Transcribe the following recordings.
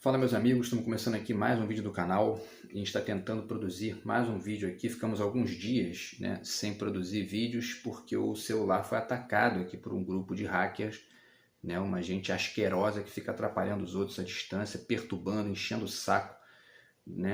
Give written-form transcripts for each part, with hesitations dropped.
Fala meus amigos, estamos começando aqui mais um vídeo do canal. A gente está tentando produzir mais um vídeo aqui. Ficamos alguns dias, sem produzir vídeos porque o celular foi atacado aqui por um grupo de hackers, uma gente asquerosa que fica atrapalhando os outros à distância, perturbando, enchendo o saco,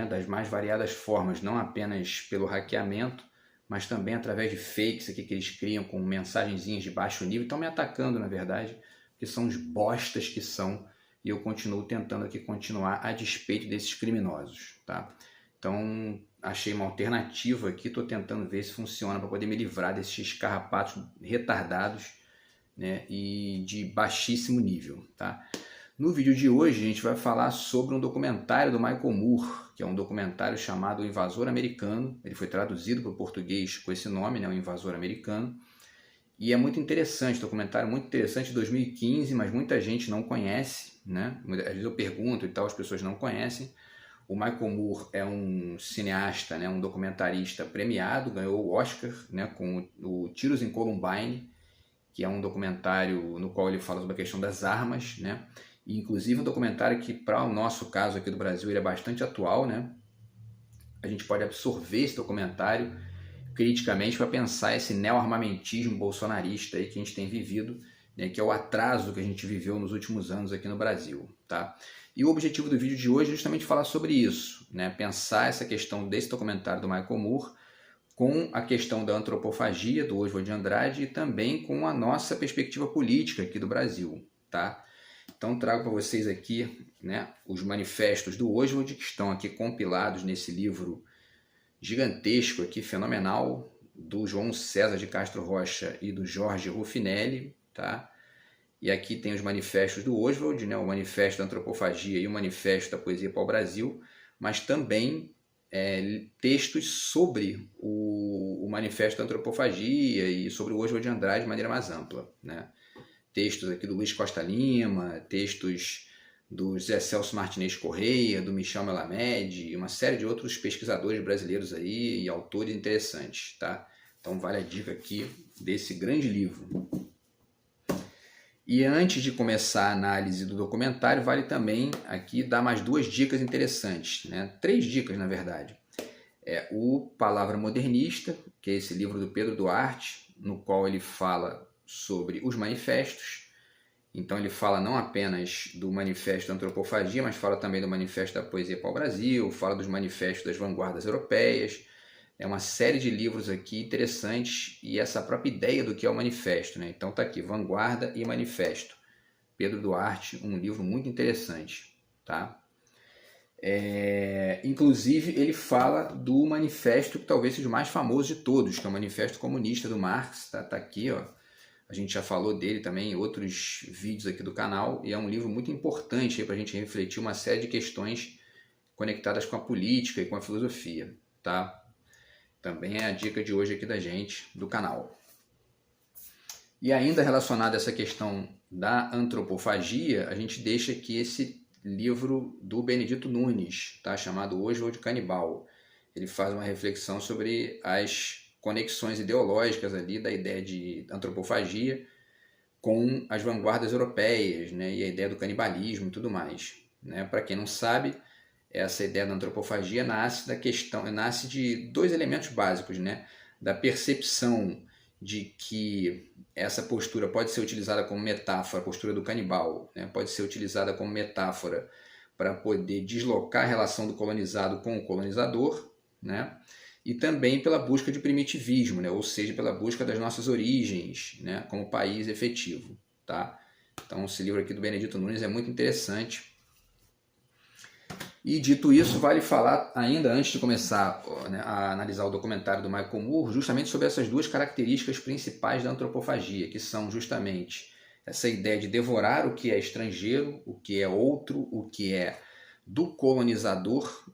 das mais variadas formas, não apenas pelo hackeamento, mas também através de fakes aqui que eles criam com mensagenzinhas de baixo nível. Estão me atacando, na verdade, porque são os bostas que são. E eu continuo tentando aqui continuar a despeito desses criminosos, tá? Então, achei uma alternativa aqui, estou tentando ver se funciona para poder me livrar desses carrapatos retardados, e de baixíssimo nível, tá? No vídeo de hoje, a gente vai falar sobre um documentário do Michael Moore, que é um documentário chamado O Invasor Americano. Ele foi traduzido para o português com esse nome, O Invasor Americano. E é muito interessante, documentário muito interessante de 2015, mas muita gente não conhece, Às vezes eu pergunto e tal, as pessoas não conhecem. O Michael Moore é um cineasta, um documentarista premiado, ganhou o Oscar, com o Tiros em Columbine, que é um documentário no qual ele fala sobre a questão das armas, E inclusive um documentário que, para o nosso caso aqui do Brasil, ele é bastante atual, A gente pode absorver esse documentário criticamente para pensar esse neo-armamentismo bolsonarista aí que a gente tem vivido, que é o atraso que a gente viveu nos últimos anos aqui no Brasil, tá? E o objetivo do vídeo de hoje é justamente falar sobre isso, pensar essa questão desse documentário do Michael Moore com a questão da antropofagia do Oswald de Andrade e também com a nossa perspectiva política aqui do Brasil, tá? Então trago para vocês aqui, os manifestos do Oswald que estão aqui compilados nesse livro gigantesco aqui, fenomenal, do João César de Castro Rocha e do Jorge Ruffinelli, tá? E aqui tem os manifestos do Oswald, o manifesto da antropofagia e o manifesto da poesia para o Brasil, mas também textos sobre o manifesto da antropofagia e sobre o Oswald de Andrade de maneira mais ampla, Textos aqui do Luiz Costa Lima, textos do Zé Celso Martinez Correia, do Michel Melamed e uma série de outros pesquisadores brasileiros aí e autores interessantes, tá? Então vale a dica aqui desse grande livro. E antes de começar a análise do documentário, vale também aqui dar mais duas dicas interessantes, 3 dicas na verdade. O Palavra Modernista, que é esse livro do Pedro Duarte, no qual ele fala sobre os manifestos. Então ele fala não apenas do manifesto da antropofagia, mas fala também do manifesto da poesia para o Brasil, fala dos manifestos das vanguardas europeias. É uma série de livros aqui interessantes e essa própria ideia do que é o manifesto, Então tá aqui, Vanguarda e Manifesto. Pedro Duarte, um livro muito interessante, tá? Inclusive ele fala do manifesto que talvez seja o mais famoso de todos, que é o Manifesto Comunista do Marx, tá aqui, ó. A gente já falou dele também em outros vídeos aqui do canal e é um livro muito importante para a gente refletir uma série de questões conectadas com a política e com a filosofia, tá? Também é a dica de hoje aqui da gente, do canal. E ainda relacionado a essa questão da antropofagia, a gente deixa aqui esse livro do Benedito Nunes, tá? Chamado Oswald Canibal. Ele faz uma reflexão sobre as conexões ideológicas ali da ideia de antropofagia com as vanguardas europeias, e a ideia do canibalismo e tudo mais, Para quem não sabe, essa ideia da antropofagia nasce de 2 elementos básicos, Da percepção de que essa postura pode ser utilizada como metáfora, a postura do canibal, pode ser utilizada como metáfora para poder deslocar a relação do colonizado com o colonizador, E também pela busca de primitivismo, ou seja, pela busca das nossas origens, como país efetivo, tá? Então esse livro aqui do Benedito Nunes é muito interessante. E dito isso, vale falar ainda antes de começar a analisar o documentário do Michael Moore, justamente sobre essas 2 características principais da antropofagia, que são justamente essa ideia de devorar o que é estrangeiro, o que é outro, o que é do colonizador,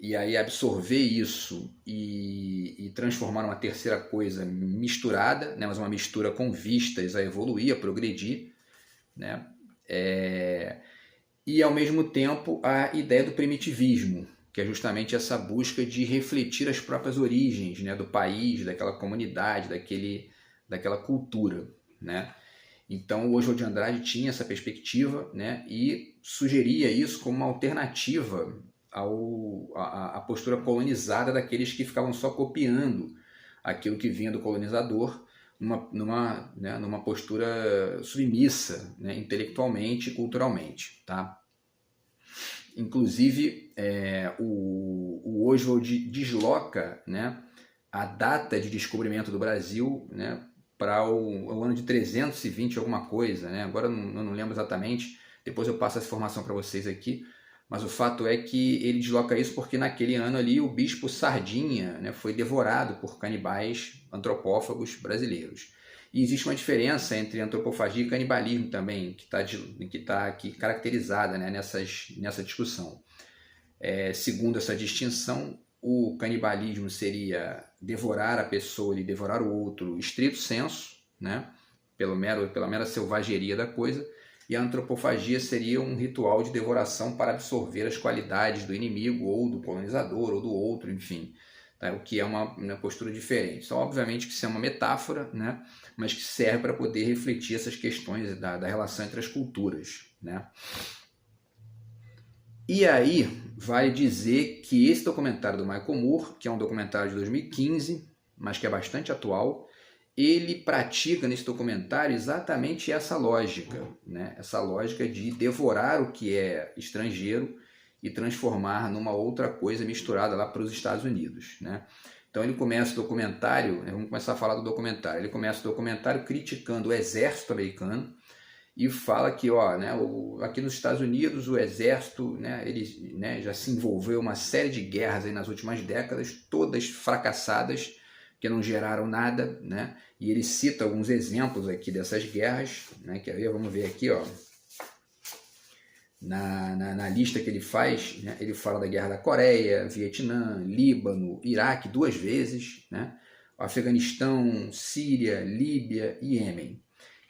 E aí absorver isso e transformar numa terceira coisa misturada, mas uma mistura com vistas a evoluir, a progredir, E ao mesmo tempo a ideia do primitivismo, que é justamente essa busca de refletir as próprias origens, do país, daquela comunidade, daquela cultura, Então o Oswald de Andrade tinha essa perspectiva, né, e sugeria isso como uma alternativa à postura colonizada daqueles que ficavam só copiando aquilo que vinha do colonizador, numa postura submissa, né, intelectualmente e culturalmente. Tá? Inclusive, o Oswald desloca, né, a data de descobrimento do Brasil, né, para o ano de 320 alguma coisa, né? Agora eu não lembro exatamente, depois eu passo essa informação para vocês aqui, mas o fato é que ele desloca isso porque naquele ano ali o bispo Sardinha, né, foi devorado por canibais antropófagos brasileiros. E existe uma diferença entre antropofagia e canibalismo também, que está aqui caracterizada, né, nessa discussão. Segundo essa distinção, o canibalismo seria devorar a pessoa e devorar o outro, estrito sensu, né, pela mera selvageria da coisa, e a antropofagia seria um ritual de devoração para absorver as qualidades do inimigo, ou do colonizador, ou do outro, enfim. Tá? O que é uma postura diferente. Então, obviamente que isso é uma metáfora, né, mas que serve para poder refletir essas questões da relação entre as culturas. Né? E aí, vale dizer que esse documentário do Michael Moore, que é um documentário de 2015, mas que é bastante atual, ele pratica nesse documentário exatamente essa lógica, né? Essa lógica de devorar o que é estrangeiro e transformar numa outra coisa misturada lá para os Estados Unidos. Né? Então ele começa o documentário, vamos começar a falar do documentário, ele começa o documentário criticando o exército americano, e fala que, ó, né, aqui nos Estados Unidos o exército, né, ele, né, já se envolveu uma série de guerras aí nas últimas décadas, todas fracassadas, que não geraram nada, né? E ele cita alguns exemplos aqui dessas guerras, né? Quer ver? Vamos ver aqui, ó. Na lista que ele faz, né, ele fala da Guerra da Coreia, Vietnã, Líbano, Iraque 2 vezes, né? Afeganistão, Síria, Líbia e Iêmen.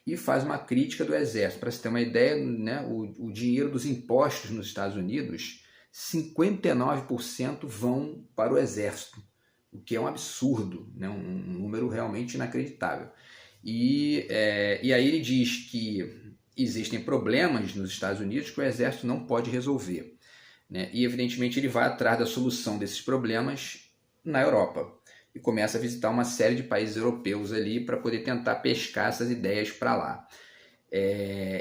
E faz uma crítica do exército. Para você ter uma ideia, né, o dinheiro dos impostos nos Estados Unidos, 59% vão para o exército, o que é um absurdo, né, um número realmente inacreditável. E aí ele diz que existem problemas nos Estados Unidos que o exército não pode resolver. Né, e evidentemente ele vai atrás da solução desses problemas na Europa. E começa a visitar uma série de países europeus ali para poder tentar pescar essas ideias para lá.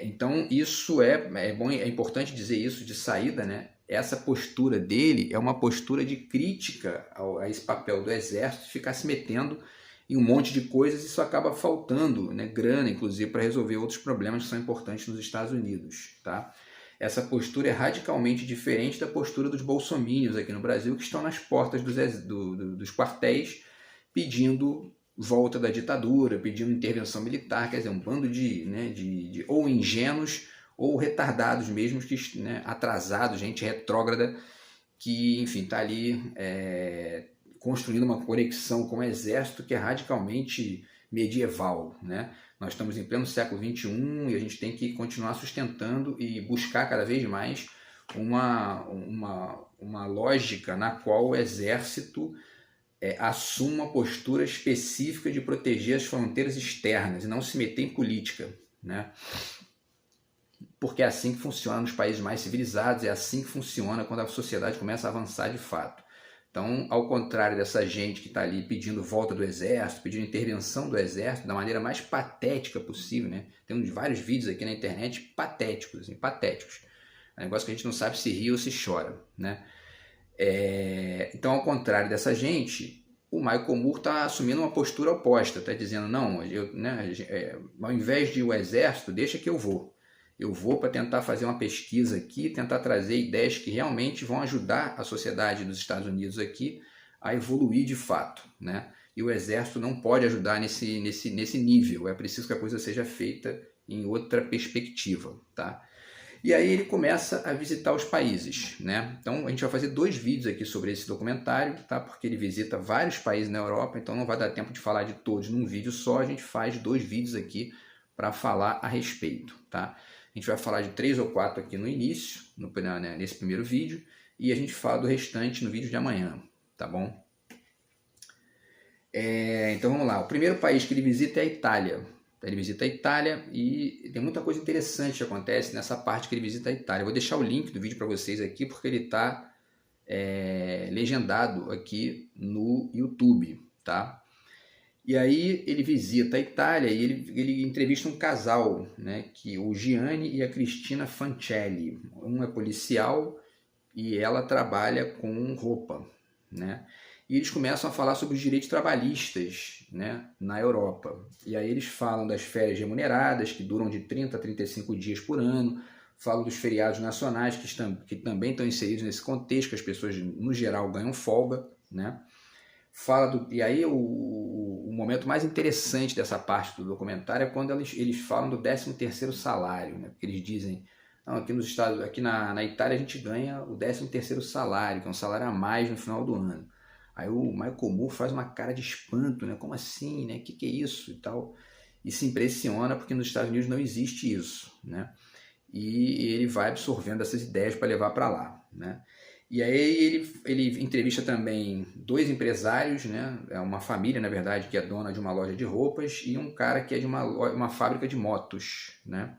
Então isso é bom, é importante dizer isso de saída, né? Essa postura dele é uma postura de crítica a esse papel do exército, ficar se metendo em um monte de coisas, e isso acaba faltando, né, grana, inclusive, para resolver outros problemas que são importantes nos Estados Unidos. Tá? Essa postura é radicalmente diferente da postura dos bolsomínios aqui no Brasil, que estão nas portas dos quartéis pedindo volta da ditadura, pedindo intervenção militar, quer dizer, um bando de ou ingênuos ou retardados mesmo, que, né, atrasados, gente retrógrada, que, enfim, está ali construindo uma conexão com o exército que é radicalmente medieval. Né? Nós estamos em pleno século XXI e a gente tem que continuar sustentando e buscar cada vez mais uma lógica na qual o exército assuma uma postura específica de proteger as fronteiras externas e não se meter em política. Né? Porque é assim que funciona nos países mais civilizados, é assim que funciona quando a sociedade começa a avançar de fato. Então, ao contrário dessa gente que está ali pedindo volta do exército, pedindo intervenção do exército da maneira mais patética possível, né? Temos vários vídeos aqui na internet patéticos, assim, patéticos. É um negócio que a gente não sabe se ri ou se chora, né? Então, ao contrário dessa gente, o Michael Moore está assumindo uma postura oposta, está dizendo, não, ao invés de o exército, deixa que eu vou. Eu vou para tentar fazer uma pesquisa aqui, tentar trazer ideias que realmente vão ajudar a sociedade dos Estados Unidos aqui a evoluir de fato. Né? E o exército não pode ajudar nesse nível, é preciso que a coisa seja feita em outra perspectiva. Tá? E aí ele começa a visitar os países. Né? Então a gente vai fazer 2 vídeos aqui sobre esse documentário, tá? Porque ele visita vários países na Europa, então não vai dar tempo de falar de todos num vídeo só, a gente faz 2 vídeos aqui para falar a respeito. Tá? A gente vai falar de 3 ou 4 aqui no início, nesse primeiro vídeo, e a gente fala do restante no vídeo de amanhã, tá bom? Então vamos lá, o primeiro país que ele visita é a Itália. Ele visita a Itália e tem muita coisa interessante que acontece nessa parte que ele visita a Itália. Eu vou deixar o link do vídeo para vocês aqui porque ele está legendado aqui no YouTube, tá? E aí ele visita a Itália e ele entrevista um casal, né, que o Gianni e a Cristina Fancelli. Um é policial e ela trabalha com roupa, né? E eles começam a falar sobre os direitos trabalhistas, né, na Europa. E aí eles falam das férias remuneradas, que duram de 30 a 35 dias por ano, falam dos feriados nacionais, que também estão inseridos nesse contexto, que as pessoas, no geral, ganham folga, né? E aí o momento mais interessante dessa parte do documentário é quando eles falam do 13º salário, né? Porque eles dizem, não, aqui na Itália a gente ganha o 13º salário, que é um salário a mais no final do ano. Aí o Michael Moore faz uma cara de espanto, né? Como assim, né? Que é isso e tal? E se impressiona porque nos Estados Unidos não existe isso, né? E ele vai absorvendo essas ideias para levar para lá, né? E aí ele entrevista também 2 empresários, né? É uma família, na verdade, que é dona de uma loja de roupas e um cara que é de uma fábrica de motos, né?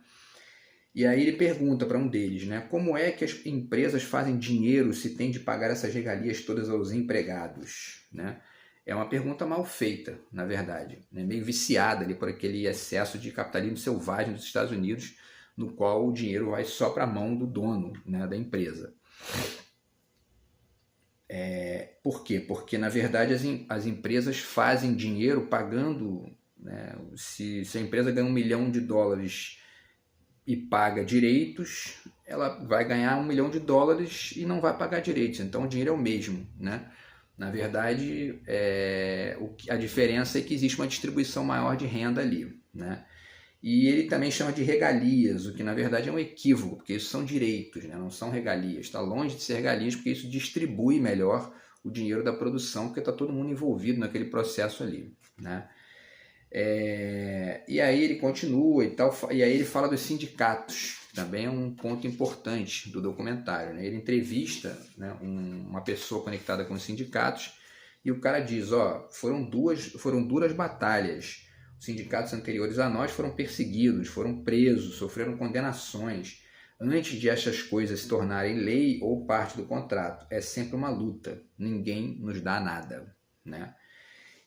E aí ele pergunta para um deles, né? Como é que as empresas fazem dinheiro se tem de pagar essas regalias todas aos empregados, né? É uma pergunta mal feita, na verdade, né? Meio viciada ali por aquele excesso de capitalismo selvagem dos Estados Unidos, no qual o dinheiro vai só para a mão do dono, né, da empresa. Por quê? Porque, na verdade, as empresas fazem dinheiro pagando, né, se a empresa ganha $1 milhão e paga direitos, ela vai ganhar $1 milhão e não vai pagar direitos. Então, o dinheiro é o mesmo, né? Na verdade, a diferença é que existe uma distribuição maior de renda ali, né? E ele também chama de regalias, o que na verdade é um equívoco, porque isso são direitos, né? Não são regalias. Está longe de ser regalias, porque isso distribui melhor o dinheiro da produção, porque está todo mundo envolvido naquele processo ali, né? E aí ele continua e tal, e aí ele fala dos sindicatos, que também é um ponto importante do documentário, né? Ele entrevista, né, uma pessoa conectada com os sindicatos e o cara diz, foram duras batalhas. Os sindicatos anteriores a nós foram perseguidos, foram presos, sofreram condenações. Antes de essas coisas se tornarem lei ou parte do contrato, é sempre uma luta. Ninguém nos dá nada, né?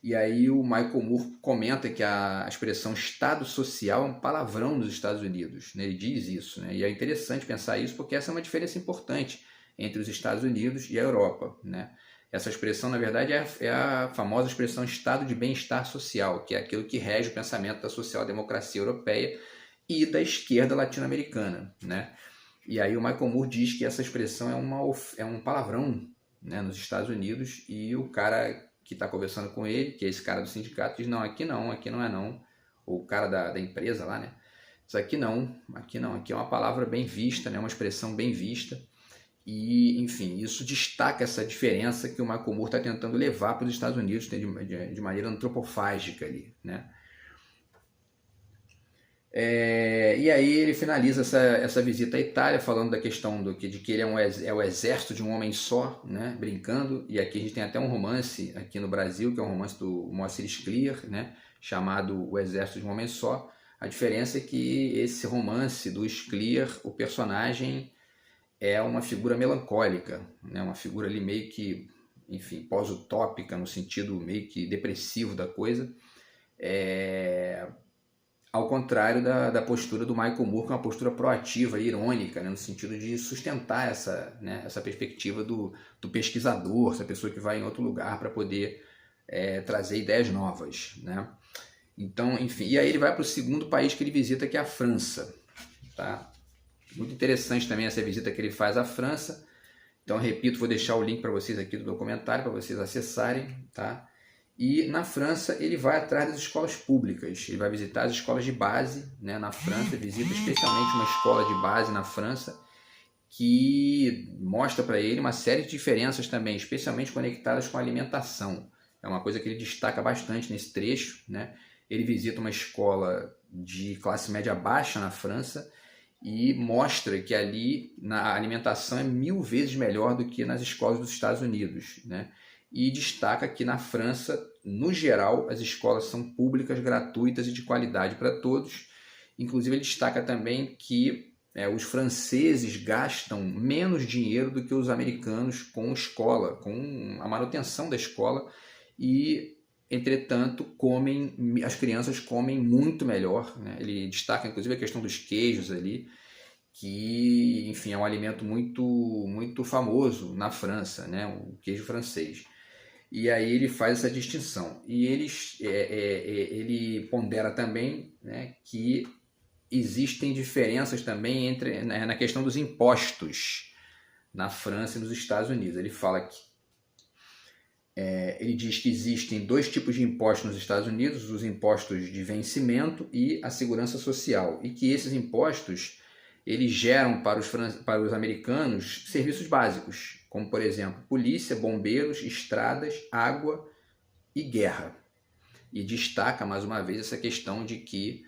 E aí o Michael Moore comenta que a expressão Estado Social é um palavrão nos Estados Unidos, né? Ele diz isso, né? E é interessante pensar isso porque essa é uma diferença importante entre os Estados Unidos e a Europa, né? Essa expressão, na verdade, é a famosa expressão Estado de Bem-Estar Social, que é aquilo que rege o pensamento da social-democracia europeia e da esquerda latino-americana, né? E aí o Michael Moore diz que essa expressão é um palavrão, né, nos Estados Unidos, e o cara que está conversando com ele, que é esse cara do sindicato, diz, não aqui não é não. Ou o cara da empresa lá, né? Diz, aqui não, aqui é uma palavra bem vista, né? Uma expressão bem vista. E, enfim, isso destaca essa diferença que o Michael Moore está tentando levar para os Estados Unidos de maneira antropofágica ali, né? E aí ele finaliza essa visita à Itália falando da questão de que ele é o exército de um homem só, né, brincando, e aqui a gente tem até um romance aqui no Brasil, que é um romance do Moacir Scliar, né, chamado O Exército de um Homem Só. A diferença é que esse romance do Scliar, o personagem é uma figura melancólica, né, uma figura ali meio que, enfim, pós-utópica, no sentido meio que depressivo da coisa, ao contrário da postura do Michael Moore, que é uma postura proativa e irônica, né, no sentido de sustentar essa perspectiva do pesquisador, essa pessoa que vai em outro lugar para poder trazer ideias novas, né? Então, enfim, e aí ele vai para o segundo país que ele visita, que é a França, tá? Muito interessante também essa visita que ele faz à França. Então, repito, vou deixar o link para vocês aqui do documentário, para vocês acessarem, tá? E na França ele vai atrás das escolas públicas, ele vai visitar as escolas de base, né, na França, visita especialmente uma escola de base na França, que mostra para ele uma série de diferenças também, especialmente conectadas com a alimentação. É uma coisa que ele destaca bastante nesse trecho, né? Ele visita uma escola de classe média baixa na França e mostra que ali a alimentação é 1000 vezes melhor do que nas escolas dos Estados Unidos, né? E destaca que na França no geral, as escolas são públicas, gratuitas e de qualidade para todos. Inclusive, ele destaca também que os franceses gastam menos dinheiro do que os americanos com escola, com a manutenção da escola, e, entretanto, as crianças comem muito melhor, né? Ele destaca, inclusive, a questão dos queijos ali, que, enfim, é um alimento muito, muito famoso na França, né? O queijo francês. E aí ele faz essa distinção. E ele pondera também, né, que existem diferenças também na questão dos impostos na França e nos Estados Unidos. Ele fala que ele diz que existem dois tipos de impostos nos Estados Unidos, os impostos de vencimento e a segurança social, e que esses impostos eles geram para os americanos serviços básicos, como, por exemplo, polícia, bombeiros, estradas, água e guerra. E destaca, mais uma vez, essa questão de que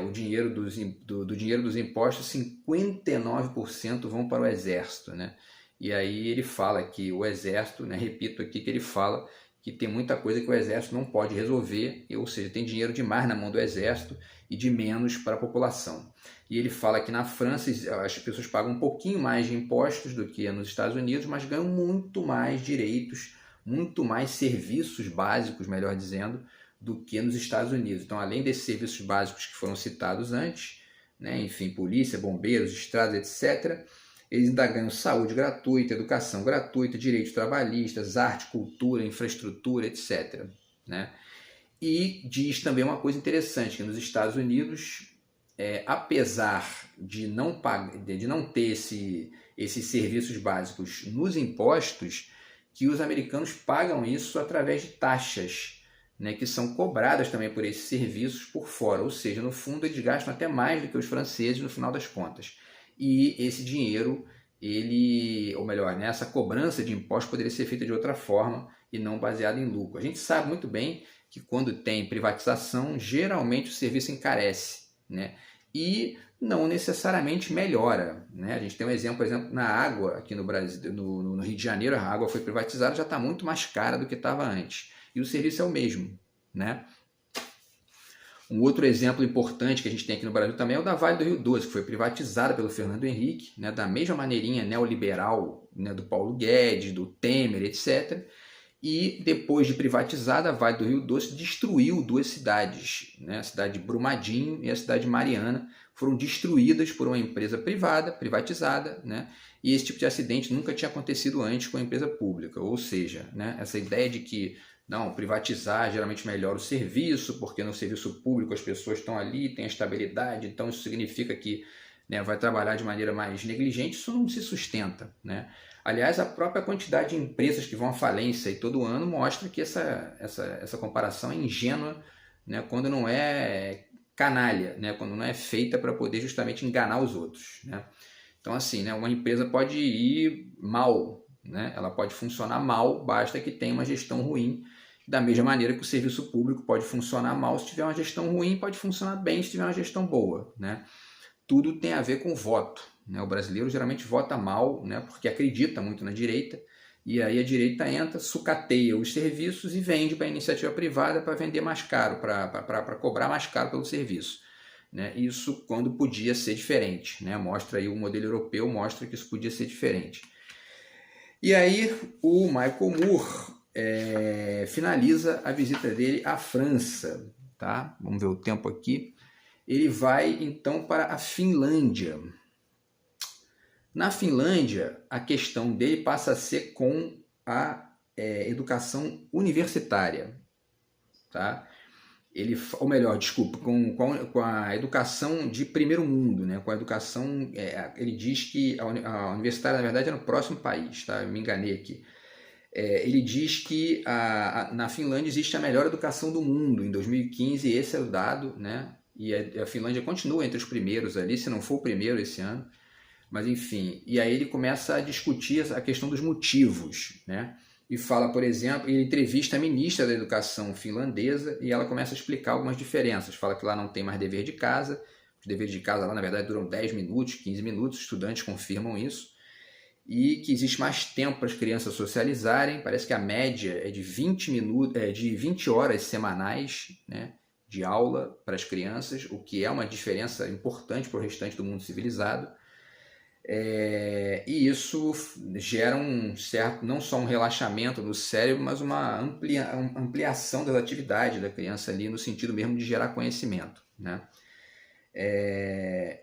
o dinheiro do dinheiro dos impostos, 59% vão para o exército, né? E aí ele fala que o exército, né, repito aqui que ele fala que tem muita coisa que o exército não pode resolver, ou seja, tem dinheiro demais na mão do exército e de menos para a população. E ele fala que na França as pessoas pagam um pouquinho mais de impostos do que nos Estados Unidos, mas ganham muito mais direitos, muito mais serviços básicos, melhor dizendo, do que nos Estados Unidos. Então, além desses serviços básicos que foram citados antes, né, enfim, polícia, bombeiros, estradas, etc., eles ainda ganham saúde gratuita, educação gratuita, direitos trabalhistas, arte, cultura, infraestrutura, etc., né? E diz também uma coisa interessante, que nos Estados Unidos, apesar de não ter esses serviços básicos nos impostos, que os americanos pagam isso através de taxas, né, que são cobradas também por esses serviços por fora. Ou seja, no fundo, eles gastam até mais do que os franceses no final das contas. E esse dinheiro, ou melhor, né, essa cobrança de impostos poderia ser feita de outra forma e não baseada em lucro. A gente sabe muito bem que quando tem privatização, geralmente o serviço encarece, né? E não necessariamente melhora, né? A gente tem um exemplo, por exemplo, na água aqui no Brasil, no Rio de Janeiro, a água foi privatizada, já está muito mais cara do que estava antes. E o serviço é o mesmo, né? Um outro exemplo importante que a gente tem aqui no Brasil também é o da Vale do Rio Doce, que foi privatizada pelo Fernando Henrique, né, da mesma maneirinha neoliberal, né, do Paulo Guedes, do Temer, etc. E depois de privatizada, a Vale do Rio Doce destruiu duas cidades, né, a cidade de Brumadinho e a cidade de Mariana, foram destruídas por uma empresa privada, privatizada, né, e esse tipo de acidente nunca tinha acontecido antes com a empresa pública. Ou seja, né, essa ideia de que não, privatizar geralmente melhora o serviço, porque no serviço público as pessoas estão ali, tem a estabilidade, então isso significa que, né, vai trabalhar de maneira mais negligente, isso não se sustenta, né? Aliás, a própria quantidade de empresas que vão à falência todo ano mostra que essa comparação é ingênua, né, quando não é canalha, né, quando não é feita para poder justamente enganar os outros, né? Então, assim, né, uma empresa pode ir mal, né? Ela pode funcionar mal, basta que tenha uma gestão ruim. Da mesma maneira que o serviço público pode funcionar mal se tiver uma gestão ruim, pode funcionar bem se tiver uma gestão boa, né? Tudo tem a ver com voto, né? O brasileiro geralmente vota mal, né, porque acredita muito na direita, e aí a direita entra, sucateia os serviços e vende para a iniciativa privada para vender mais caro, para cobrar mais caro pelo serviço, né? Isso quando podia ser diferente, né? Mostra aí o modelo europeu, mostra que isso podia ser diferente. E aí o Michael Moore finaliza a visita dele à França, tá? Vamos ver o tempo aqui. Ele vai então para a Finlândia. Na Finlândia, a questão dele passa a ser com a educação universitária, tá? Ou melhor, desculpa, com a educação de primeiro mundo, né? Com a educação, ele diz que a universitária, na verdade, é no próximo país, tá? Eu me enganei aqui. Ele diz que na Finlândia existe a melhor educação do mundo. Em 2015, esse é o dado, né? E a Finlândia continua entre os primeiros ali, se não for o primeiro esse ano. Mas, enfim, e aí ele começa a discutir a questão dos motivos, né? E fala, por exemplo, ele entrevista a ministra da Educação finlandesa e ela começa a explicar algumas diferenças. Fala que lá não tem mais dever de casa, os deveres de casa lá, na verdade, duram 10 minutos, 15 minutos, estudantes confirmam isso. e que existe mais tempo para as crianças socializarem. Parece que a média é de 20 horas semanais, né, de aula para as crianças, o que é uma diferença importante para o restante do mundo civilizado. E isso gera um certo, não só um relaxamento do cérebro, mas uma ampliação das atividades da criança ali, no sentido mesmo de gerar conhecimento, né?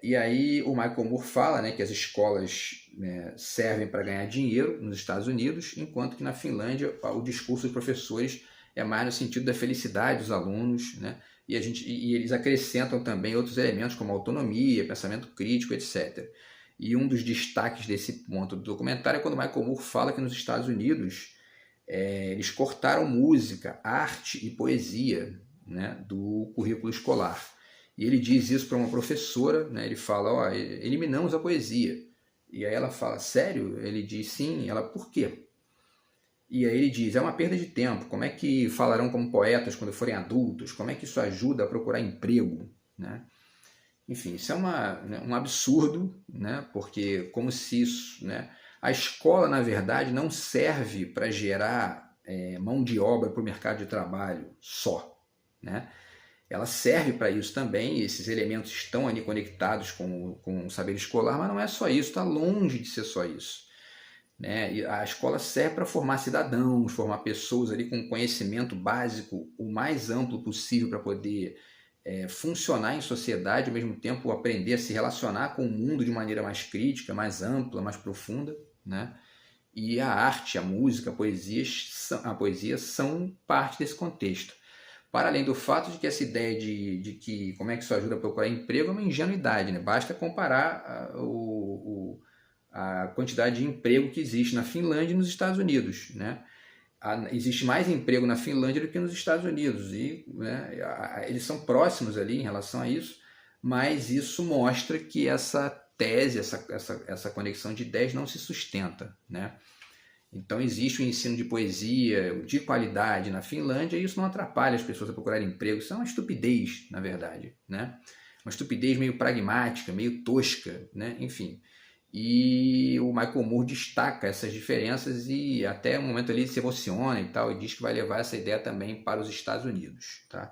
E aí o Michael Moore fala, né, que as escolas, né, servem para ganhar dinheiro nos Estados Unidos, enquanto que na Finlândia o discurso dos professores é mais no sentido da felicidade dos alunos, né? E eles acrescentam também outros elementos como autonomia, pensamento crítico, etc. E um dos destaques desse ponto do documentário é quando o Michael Moore fala que nos Estados Unidos eles cortaram música, arte e poesia, né, do currículo escolar. E ele diz isso para uma professora, né, ele fala, eliminamos a poesia. E aí ela fala, sério? Ele diz, sim. Ela, por quê? E aí ele diz, é uma perda de tempo, como é que falarão como poetas quando forem adultos? Como é que isso ajuda a procurar emprego? Né? Enfim, isso é um absurdo, né? Porque como se isso, né? A escola, na verdade, não serve para gerar mão de obra para o mercado de trabalho só, né? Ela serve para isso também, esses elementos estão ali conectados com o saber escolar, mas não é só isso, está longe de ser só isso, né? E a escola serve para formar cidadãos, formar pessoas ali com conhecimento básico o mais amplo possível para poder funcionar em sociedade, ao mesmo tempo aprender a se relacionar com o mundo de maneira mais crítica, mais ampla, mais profunda, né? E a arte, a música, a poesia são parte desse contexto. Para além do fato de que essa ideia de que como é que isso ajuda a procurar emprego é uma ingenuidade, né? Basta comparar a quantidade de emprego que existe na Finlândia e nos Estados Unidos, né? Existe mais emprego na Finlândia do que nos Estados Unidos e, né, eles são próximos ali em relação a isso, mas isso mostra que essa tese, essa conexão de ideias não se sustenta, né? Então existe o ensino de poesia de qualidade na Finlândia e isso não atrapalha as pessoas a procurarem emprego. Isso é uma estupidez, na verdade, né? Uma estupidez meio pragmática, meio tosca, né? Enfim. E o Michael Moore destaca essas diferenças e até um momento ali se emociona e tal, e diz que vai levar essa ideia também para os Estados Unidos, tá?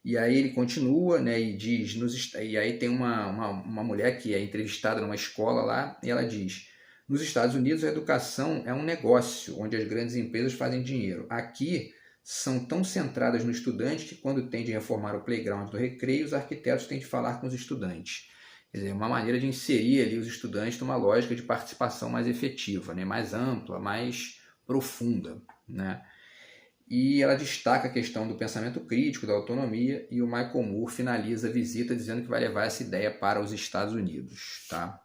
E aí ele continua, né, e diz, e aí tem uma mulher que é entrevistada numa escola lá, e ela diz, nos Estados Unidos a educação é um negócio, onde as grandes empresas fazem dinheiro. Aqui são tão centradas no estudante que quando tem de reformar o playground do recreio, os arquitetos têm de falar com os estudantes. Quer dizer, uma maneira de inserir ali os estudantes numa lógica de participação mais efetiva, né? Mais ampla, mais profunda, né? E ela destaca a questão do pensamento crítico, da autonomia, e o Michael Moore finaliza a visita dizendo que vai levar essa ideia para os Estados Unidos, tá?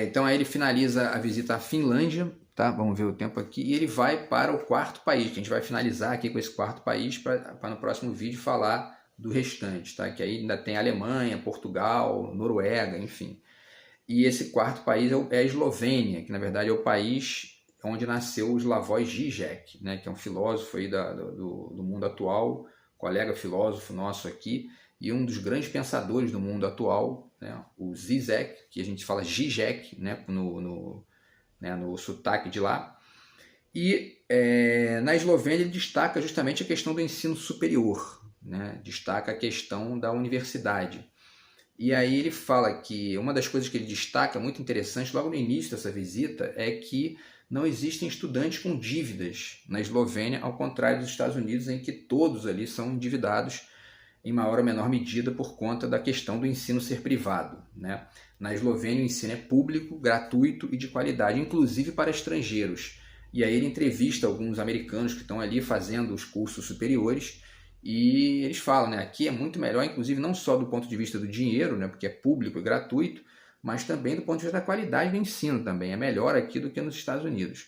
Então aí ele finaliza a visita à Finlândia, tá? Vamos ver o tempo aqui, e ele vai para o quarto país, que a gente vai finalizar aqui com esse quarto país para no próximo vídeo falar do restante, tá? Que aí ainda tem Alemanha, Portugal, Noruega, enfim. E esse quarto país é a Eslovênia, que na verdade é o país onde nasceu o Slavoj Žižek, né? Que é um filósofo aí do mundo atual, colega filósofo nosso aqui, e um dos grandes pensadores do mundo atual, né? O Zizek, que a gente fala Žižek, né? No sotaque de lá. E na Eslovênia ele destaca justamente a questão do ensino superior, né? Destaca a questão da universidade. E aí ele fala que uma das coisas que ele destaca, muito interessante, logo no início dessa visita, é que não existem estudantes com dívidas na Eslovênia, ao contrário dos Estados Unidos, em que todos ali são endividados em maior ou menor medida por conta da questão do ensino ser privado, né? Na Eslovênia o ensino é público, gratuito e de qualidade, inclusive para estrangeiros. E aí ele entrevista alguns americanos que estão ali fazendo os cursos superiores e eles falam, né, aqui é muito melhor, inclusive não só do ponto de vista do dinheiro, né, porque é público e gratuito, mas também do ponto de vista da qualidade do ensino também. É melhor aqui do que nos Estados Unidos.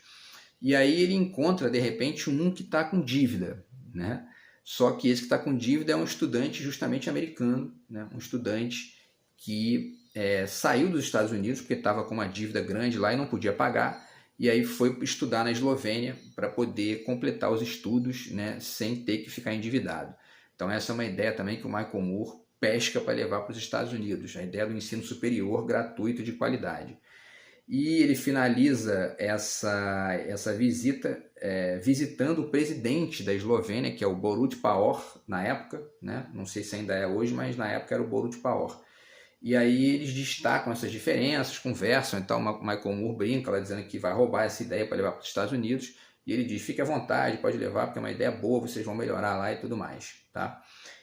E aí ele encontra, de repente, um que está com dívida, né? Só que esse que está com dívida é um estudante justamente americano, né? Um estudante que saiu dos Estados Unidos porque estava com uma dívida grande lá e não podia pagar, e aí foi estudar na Eslovênia para poder completar os estudos, né, sem ter que ficar endividado. Então essa é uma ideia também que o Michael Moore pesca para levar para os Estados Unidos, a ideia do ensino superior gratuito de qualidade. E ele finaliza essa visita visitando o presidente da Eslovênia, que é o Borut Pahor, na época, né? Não sei se ainda é hoje, mas na época era o Borut Pahor. E aí eles destacam essas diferenças, conversam, então o Michael Moore brinca, ela dizendo que vai roubar essa ideia para levar para os Estados Unidos, e ele diz, fique à vontade, pode levar, porque é uma ideia boa, vocês vão melhorar lá e tudo mais, tá?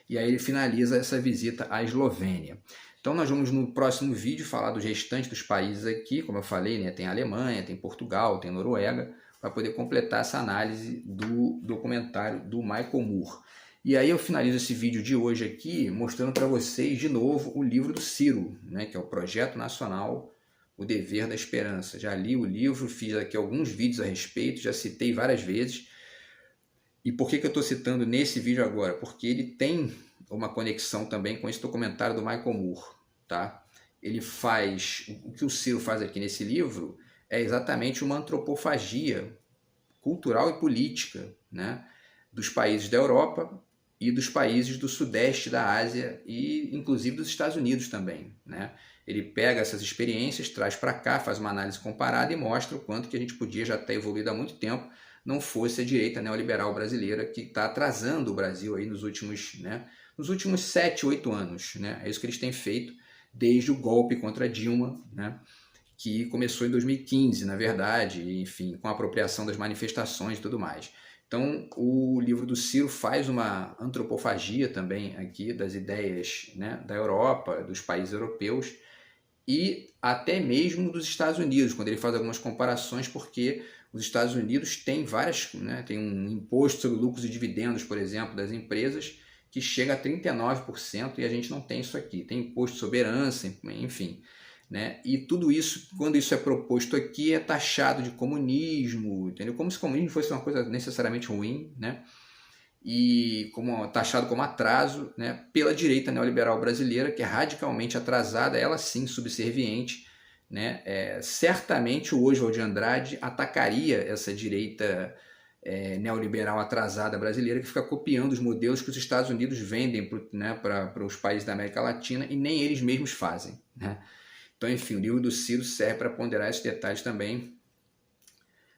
E aí ele finaliza essa visita à Eslovênia. Então nós vamos no próximo vídeo falar dos restantes dos países aqui, como eu falei, né? Tem a Alemanha, tem Portugal, tem Noruega, para poder completar essa análise do documentário do Michael Moore. E aí eu finalizo esse vídeo de hoje aqui mostrando para vocês de novo o livro do Ciro, né? Que é o Projeto Nacional O Dever da Esperança. Já li o livro, fiz aqui alguns vídeos a respeito, já citei várias vezes. E por que eu estou citando nesse vídeo agora? Porque ele tem uma conexão também com esse documentário do Michael Moore, tá? Ele faz, o que o Ciro faz aqui nesse livro é exatamente uma antropofagia cultural e política, né? Dos países da Europa e dos países do sudeste da Ásia e inclusive dos Estados Unidos também, né? Ele pega essas experiências, traz para cá, faz uma análise comparada e mostra o quanto que a gente podia já ter evoluído há muito tempo, não fosse a direita neoliberal brasileira que está atrasando o Brasil aí nos últimos 7, 8 anos, né? É isso que eles têm feito desde o golpe contra Dilma, né? Que começou em 2015, na verdade, enfim, com a apropriação das manifestações e tudo mais. Então, o livro do Ciro faz uma antropofagia também aqui das ideias, né, da Europa, dos países europeus e até mesmo dos Estados Unidos, quando ele faz algumas comparações, porque os Estados Unidos têm várias, né, tem um imposto sobre lucros e dividendos, por exemplo, das empresas, que chega a 39% e a gente não tem isso aqui. Tem imposto sobre herança, enfim. Né? E tudo isso, quando isso é proposto aqui, é taxado de comunismo, entendeu? Como se o comunismo fosse uma coisa necessariamente ruim, né? E taxado como atraso, né? Pela direita neoliberal brasileira, que é radicalmente atrasada, ela sim subserviente, né? Certamente o Oswald de Andrade atacaria essa direita neoliberal atrasada brasileira, que fica copiando os modelos que os Estados Unidos vendem para os países da América Latina e nem eles mesmos fazem, né? Então, enfim, o livro do Ciro serve para ponderar esses detalhes também.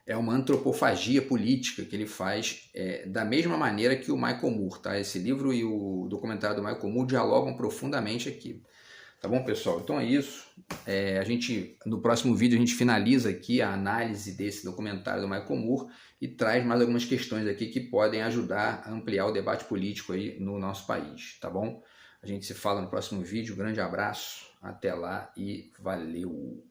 É uma antropofagia política que ele faz da mesma maneira que o Michael Moore, tá? Esse livro e o documentário do Michael Moore dialogam profundamente aqui. Tá bom, pessoal? Então é isso. No próximo vídeo a gente finaliza aqui a análise desse documentário do Michael Moore e traz mais algumas questões aqui que podem ajudar a ampliar o debate político aí no nosso país, tá bom? A gente se fala no próximo vídeo. Grande abraço, até lá e valeu!